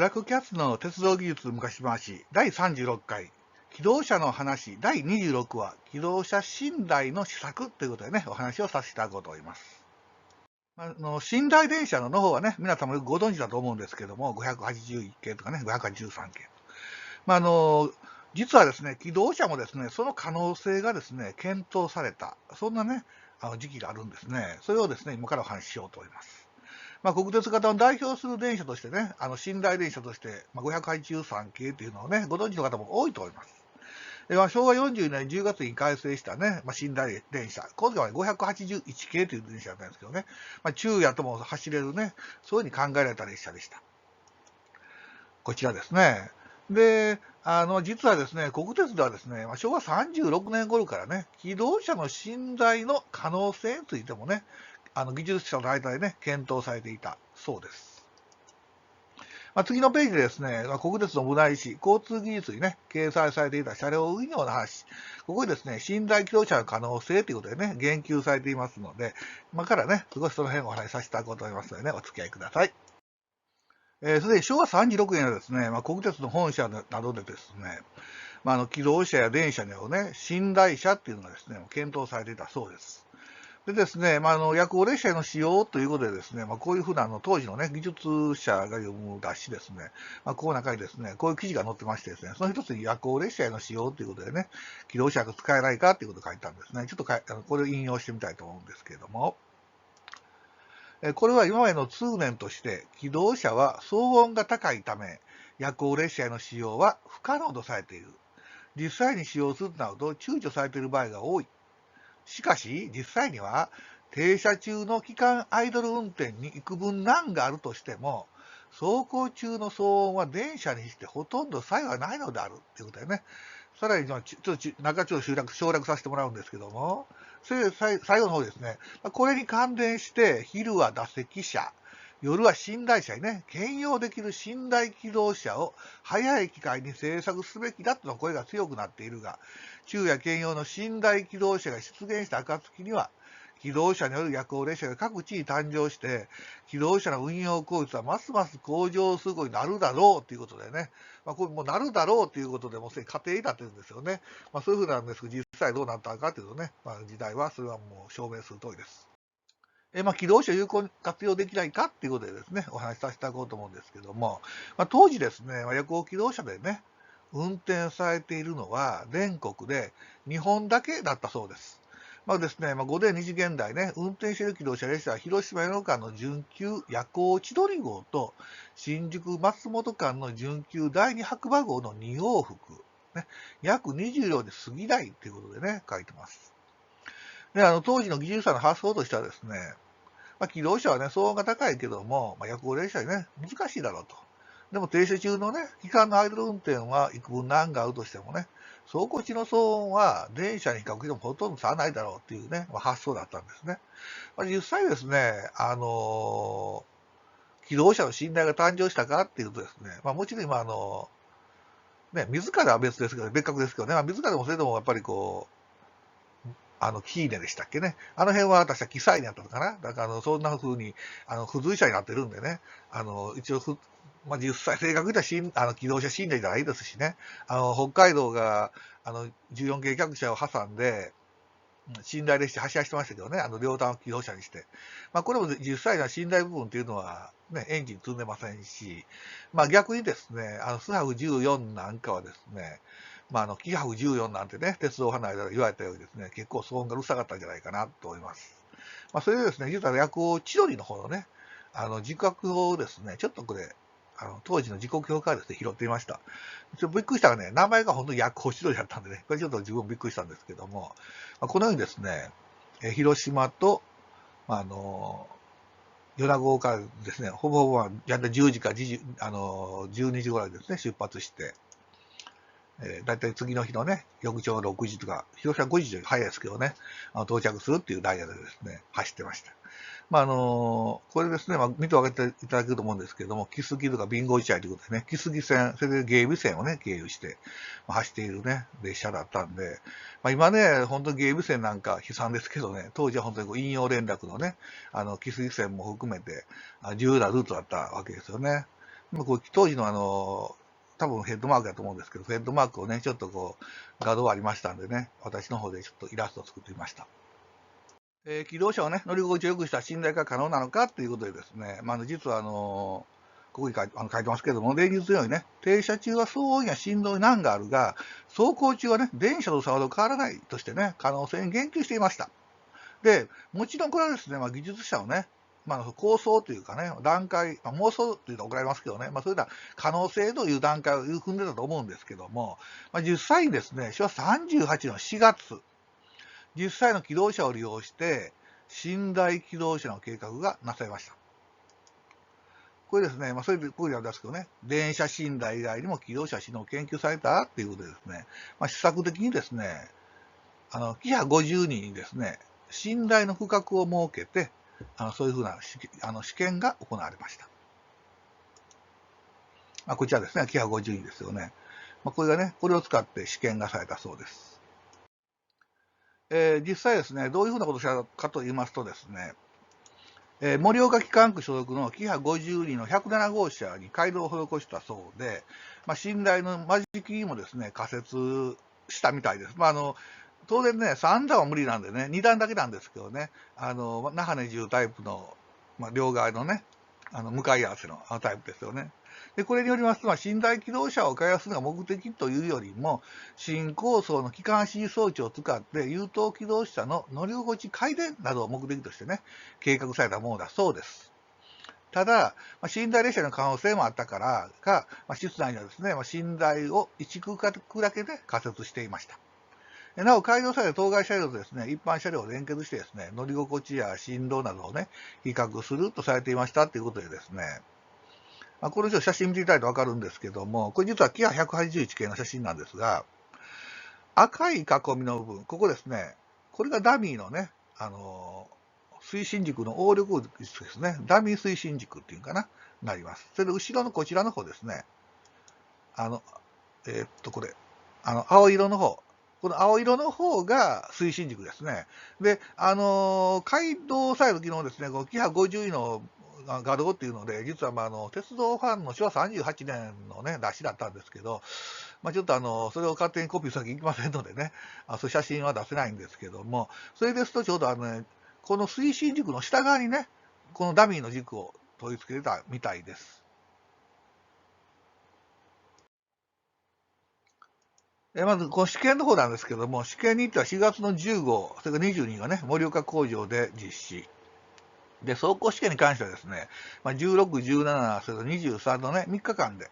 ブラックキャッツの鉄道技術昔話第36回機動車の話第26話機動車寝台の施策ということでね、お話をさせていただこうと思います。寝台電車の方はね、皆さんもよくご存知だと思うんですけども、581系とかね、583系。実はですね、機動車もですね、その可能性がですね、検討された、そんなね、時期があるんですね。それをですね、今からお話ししようと思います。国鉄型を代表する電車としてね、寝台電車として、583系というのをね、ご存知の方も多いと思います。昭和40年10月に改正したね、寝台電車。この時は581系という電車だったんですけどね、昼夜とも走れるね、そういうふうに考えられた列車でした。こちらですね。で、実はですね、国鉄ではですね、昭和36年頃からね、機動車の寝台の可能性についてもね、技術者の間でね、検討されていたそうです。次のページでですね、国鉄の部内史、交通技術にね、掲載されていた車両運用の話、ここにですね、寝台機動車の可能性ということでね、言及されていますので、今からね、少しその辺をお話しさせていただこうと思いますのでね、お付き合いください。すでに昭和36年はですね、国鉄の本社などでですね、機動車や電車のね、寝台車っていうのがですね、検討されていたそうです。でですね、夜行列車への使用ということでですね、こういうふうな当時のね、技術者が読む雑誌ですね、この中にですね、こういう記事が載ってましてですね、その一つに夜行列車への使用ということでね、機動車が使えないかということを書いたんですね。ちょっとこれを引用してみたいと思うんですけれども、これは今までの通念として、機動車は騒音が高いため、夜行列車への使用は不可能とされている。実際に使用するとなると躊躇されている場合が多い。しかし、実際には、停車中の期間アイドル運転に幾分難があるとしても、走行中の騒音は電車にしてほとんど差異はないのであるということでね。さらに、ちょっと中ちょっと省略させてもらうんですけども、最後の方ですね。これに関連して、昼は打席車、夜は寝台車にね、兼用できる寝台機動車を早い機会に製作すべきだとの声が強くなっているが、昼夜兼用の寝台機動車が出現した暁には、機動車による夜行列車が各地に誕生して、機動車の運用効率はますます向上することになるだろうということでね、これもうなるだろうということでもうすでに仮定になってるんですよね。そういうふうなんですけど、実際どうなったかというとね、時代はそれはもう証明する通りです。機動車を有効に活用できないかっていうことでですね、お話しさせていただこうと思うんですけども、当時ですね、夜行機動車でね、運転されているのは全国で日本だけだったそうです。ですね、午前2時現代ね、運転している機動車列車は広島山間の準急夜行千鳥号と新宿松本間の準急第二白馬号の2往復、ね、約20両で過ぎないということでね、書いてます。で、当時の技術者の発想としてはですね、機動車はね、騒音が高いけども、夜行列車にね、難しいだろうと。でも停車中のね、期間のアイドル運転は幾分難があるとしてもね、走行中の騒音は電車に比較してもほとんど差はないだろうっていうね、発想だったんですね。実際ですね、機動車の信頼が誕生したかっていうとですね、もちろん今ね、自らは別ですけど、別格ですけどね、自らもそれでもやっぱりこう、キーネでしたっけね。あの辺は私は記載にあったのかな。だからそんな風に、付随者になってるんでね。一応実際、正確に言ったら機動車寝台じゃないですしね。北海道が、14系客車を挟んで、寝台列車走らせてましたけどね。両端を機動車にして。これも実際には寝台部分っていうのは、ね、エンジン積んでませんし、逆にですね、スハフ14なんかはですね、キハフ14なんてね、鉄道離れで言われたようにですね、結構騒音がうるさかったんじゃないかなと思います。それでですね、実は夜行千鳥の方のね、時刻をですね、ちょっとこれ、当時の時刻表からですね、拾ってみました。ちょっとびっくりしたらね、名前が本当に夜行千鳥だったんでね、これちょっと自分びっくりしたんですけども、このようにですね、広島と、米子からですね、ほぼほぼやった10時か12時ぐらいですね、出発して、だいたい次の日のね、翌朝6時とか、広島5時より早いですけどね、到着するっていうダイヤでですね、走ってました。これですね、見て分けていただけると思うんですけれども、木杉とか備後市内ということでね、木杉線、それで芸備線をね、経由して、走っているね、列車だったんで、今ね、本当に芸備線なんか悲惨ですけどね、当時は本当に引用連絡のね、木杉線も含めて、重要なルートだったわけですよね。こう当時の多分ヘッドマークだと思うんですけど、ヘッドマークをね、ちょっとこう、画像ありましたんでね、私の方でちょっとイラストを作ってみました。気動車をね、乗り心地を良くした信頼が可能なのかということでですね、実はここに書いてますけども、例日のようにね、停車中は騒音や振動に難があるが、走行中はね、電車とさほど変わらないとしてね、可能性に言及していました。で、もちろんこれはですね、技術者をね、構想というかね、段階、妄想というと怒られますけどね、そういった可能性という段階を踏んでたと思うんですけども、実際にですね、昭和38の4月、実際の気動車を利用して、寝台気動車の計画がなされました。これですね、それでこういうのですけどね、電車寝台以外にも気動車指導研究されたっていうことでですね、試作的にですね、キハ50人にですね、寝台の区画を設けて、そういうふうな試験が行われました。こちらですね、キハ50人ですよね。これがね、これを使って試験がされたそうです。実際ですね、どういうふうなことをしたかと言いますとですね、盛岡機関区所属のキハ52の107号車に改良を施したそうで、寝台の間仕切りもですね、仮設したみたいです。当然ね、3段は無理なんでね、2段だけなんですけどね、那覇根重タイプの、両側のね、向かい合わせのタイプですよね。で、これによりますと、寝台気動車を開発するのが目的というよりも、新構想の機関指示装置を使って、優等機動車の乗り心地改善などを目的としてね、計画されたものだそうです。ただ、寝台列車の可能性もあったからか、室内にはですね、寝台を1区画だけで仮設していました。なお、改良された当該車両とですね、一般車両を連結してですね、乗り心地や振動などをね、比較するとされていましたということでですね、これちょっと写真見ていただいてわかるんですけども、これ実はキハ181系の写真なんですが、赤い囲みの部分、ここですね、これがダミーのね、推進軸の応力率ですね、ダミー推進軸っていうかな、なります。それで後ろのこちらの方ですね、これ、青色の方、この青色の方が推進軸ですね。で、街道サイド機能ですね、このキハ50位の画像っていうので、実は鉄道ファンの昭和38年のね、出しだったんですけど、ちょっとそれを勝手にコピーするわけいきませんのでね、そういう写真は出せないんですけども、それですとちょうどね、この推進軸の下側にね、このダミーの軸を取り付けてたみたいです。まず、この試験の方なんですけども、試験日程は4月の15、それから22がね、盛岡工場で実施。で、走行試験に関してはですね、16、17、それから23のね、3日間で、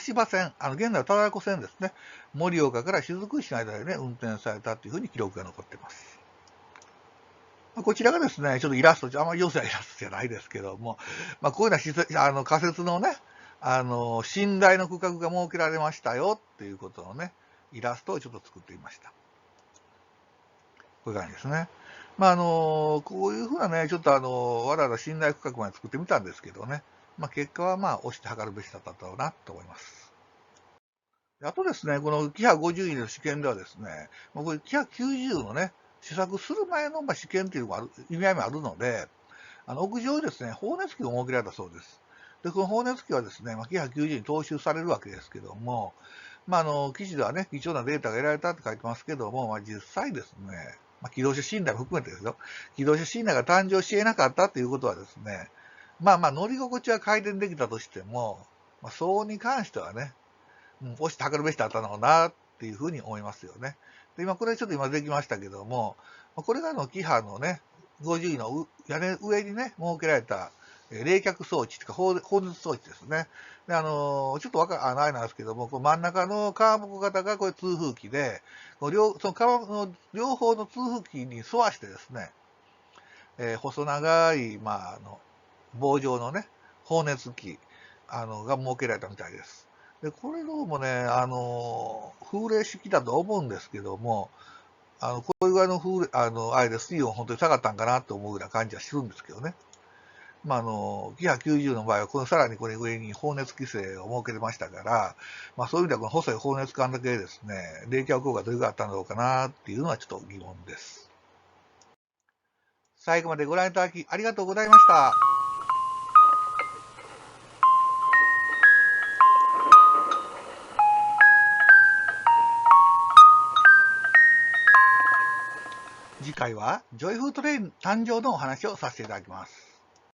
橋場線、現在は忠子線ですね、盛岡から雫石の間でね、運転されたというふうに記録が残っています。こちらがですね、ちょっとイラスト、あんまり要素はイラストじゃないですけども、こういうのは仮設のね、寝台の区画が設けられましたよっていうことのね、イラストをちょっと作ってみました。こういう感じですね。こういうふうなね、ちょっとわざわざ信頼区画まで作ってみたんですけどね、結果は押して測るべしだっただろうなと思います。あとですね、このキハ50位の試験ではですね、これキハ90のね、試作する前の試験という意味合いもあるので、屋上にですね、放熱器を設けられたそうです。で、この放熱器はですね、キハ90に踏襲されるわけですけども、記事ではね、貴重なデータが得られたって書いてますけども、実際ですね、機動車信頼も含めてですよ、機動車信頼が誕生し得なかったということはですね、乗り心地は改善できたとしても、騒音に関してはね、押して測るべしだったのかなっていうふうに思いますよね。で、これちょっと今できましたけども、これがキハのね、50位の屋根上にね、設けられた冷却装置というか放熱装置ですね。で、ちょっとあれなんですけども、こう真ん中の川木型がこれ通風機で、その川の両方の通風機に沿わしてですね、細長い、棒状のね、放熱器、が設けられたみたいです。で、これどうもね、風冷式だと思うんですけども、こういうぐらいのあれで水温本当に下がったんかなと思うような感じはするんですけどね。キハ90の場合は、さらにこれ上に放熱規制を設けてましたから、そういう意味ではこの細い放熱管だけでですね、冷却効果どれぐらいあったのかなっていうのはちょっと疑問です。最後までご覧いただきありがとうございました。回はジョイフルトレイン誕生のお話をさせていただきます。